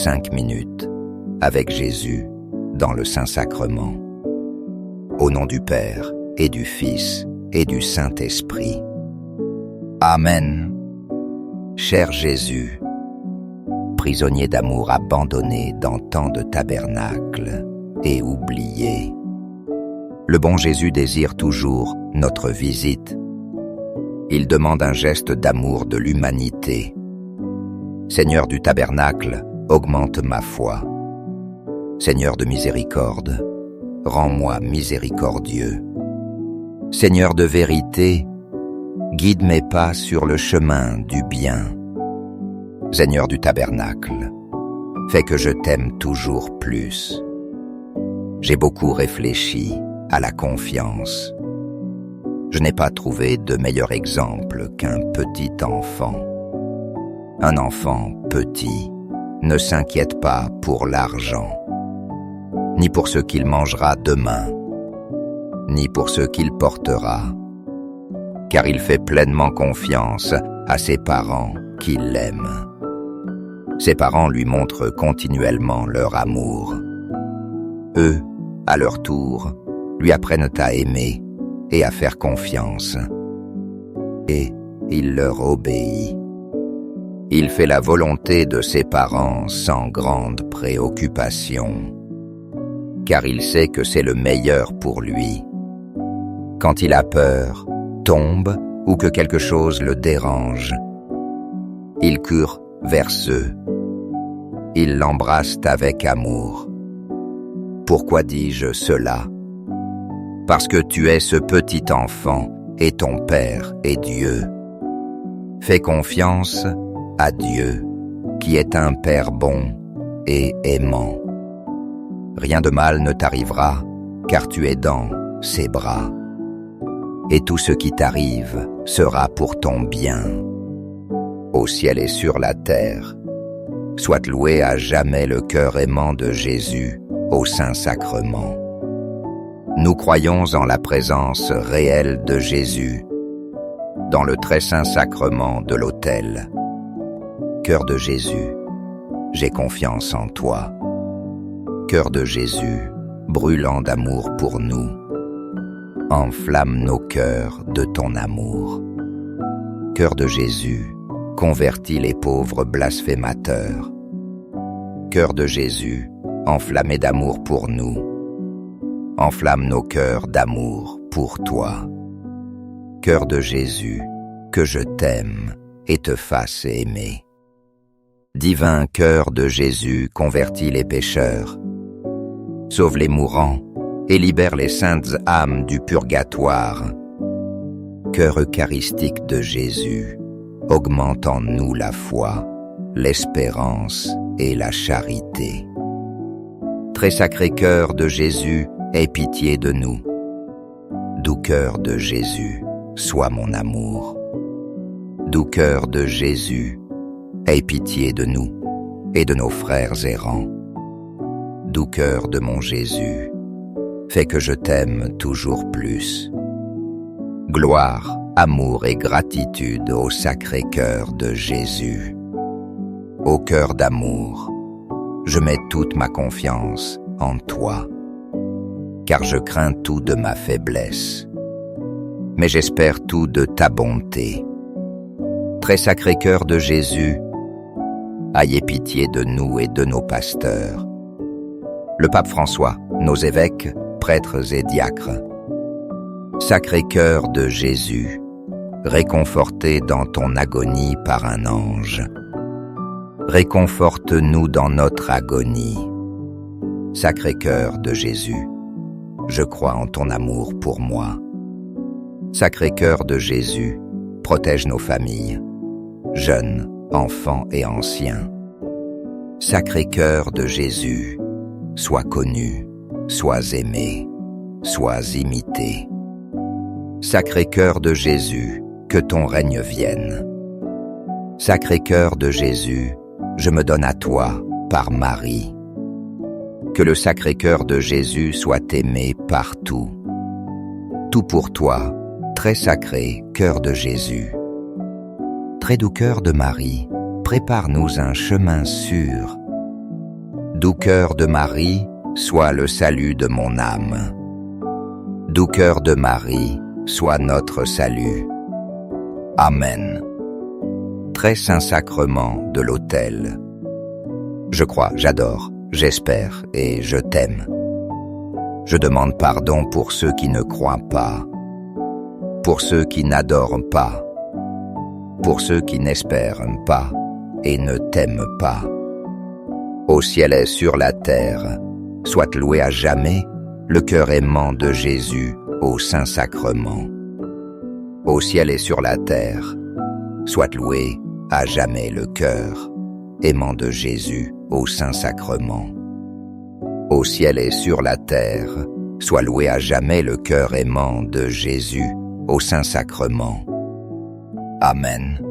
5 minutes avec Jésus dans le Saint-Sacrement. Au nom du Père et du Fils et du Saint-Esprit. Amen. Cher Jésus, prisonnier d'amour abandonné dans tant de tabernacles et oublié, le bon Jésus désire toujours notre visite. Il demande un geste d'amour de l'humanité. Seigneur du tabernacle, augmente ma foi. Seigneur de miséricorde, rends-moi miséricordieux. Seigneur de vérité, guide mes pas sur le chemin du bien. Seigneur du tabernacle, fais que je t'aime toujours plus. J'ai beaucoup réfléchi à la confiance. Je n'ai pas trouvé de meilleur exemple qu'un petit enfant. Un enfant petit ne s'inquiète pas pour l'argent, ni pour ce qu'il mangera demain, ni pour ce qu'il portera, car il fait pleinement confiance à ses parents qui l'aiment. Ses parents lui montrent continuellement leur amour. Eux, à leur tour, lui apprennent à aimer et à faire confiance. Et il leur obéit. Il fait la volonté de ses parents sans grande préoccupation, car il sait que c'est le meilleur pour lui. Quand il a peur, tombe ou que quelque chose le dérange, il court vers eux. Ils l'embrassent avec amour. Pourquoi dis-je cela? Parce que tu es ce petit enfant et ton Père est Dieu. Fais confiance à Dieu, qui est un Père bon et aimant. Rien de mal ne t'arrivera, car tu es dans ses bras. Et tout ce qui t'arrive sera pour ton bien. Au ciel et sur la terre, soit loué à jamais le cœur aimant de Jésus au Saint-Sacrement. Nous croyons en la présence réelle de Jésus dans le très saint sacrement de l'autel. Cœur de Jésus, j'ai confiance en toi. Cœur de Jésus, brûlant d'amour pour nous, enflamme nos cœurs de ton amour. Cœur de Jésus, convertis les pauvres blasphémateurs. Cœur de Jésus, enflammé d'amour pour nous, enflamme nos cœurs d'amour pour toi. Cœur de Jésus, que je t'aime et te fasse aimer. Divin cœur de Jésus, convertis les pécheurs, sauve les mourants et libère les saintes âmes du purgatoire. Cœur eucharistique de Jésus, augmente en nous la foi, l'espérance et la charité. Très sacré cœur de Jésus, aie pitié de nous. Doux cœur de Jésus, sois mon amour. Doux cœur de Jésus, aie pitié de nous et de nos frères errants. Doux cœur de mon Jésus, fais que je t'aime toujours plus. Gloire, amour et gratitude au sacré cœur de Jésus. Ô cœur d'amour, je mets toute ma confiance en toi, car je crains tout de ma faiblesse, mais j'espère tout de ta bonté. Très sacré cœur de Jésus, ayez pitié de nous et de nos pasteurs, le pape François, nos évêques, prêtres et diacres. Sacré cœur de Jésus, réconforté dans ton agonie par un ange, réconforte-nous dans notre agonie. Sacré cœur de Jésus, je crois en ton amour pour moi. Sacré cœur de Jésus, protège nos familles, jeunes, enfants et anciens. Sacré cœur de Jésus, sois connu, sois aimé, sois imité. Sacré cœur de Jésus, que ton règne vienne. Sacré cœur de Jésus, je me donne à toi par Marie. Que le sacré cœur de Jésus soit aimé partout. Tout pour toi, très sacré cœur de Jésus. Très doux cœur de Marie, prépare-nous un chemin sûr doux cœur de Marie, sois le salut de mon âme. Doux cœur de Marie, sois notre salut. Amen. Très saint sacrement de l'autel. Je crois, j'adore, j'espère et je t'aime. Je demande pardon pour ceux qui ne croient pas, pour ceux qui n'adorent pas, pour ceux qui n'espèrent pas et ne t'aiment pas. Au ciel et sur la terre, soit loué à jamais le cœur aimant de Jésus au Saint-Sacrement. Au ciel et sur la terre, soit loué à jamais le cœur aimant de Jésus au Saint-Sacrement. Au ciel et sur la terre, soit loué à jamais le cœur aimant de Jésus au Saint-Sacrement. Amen.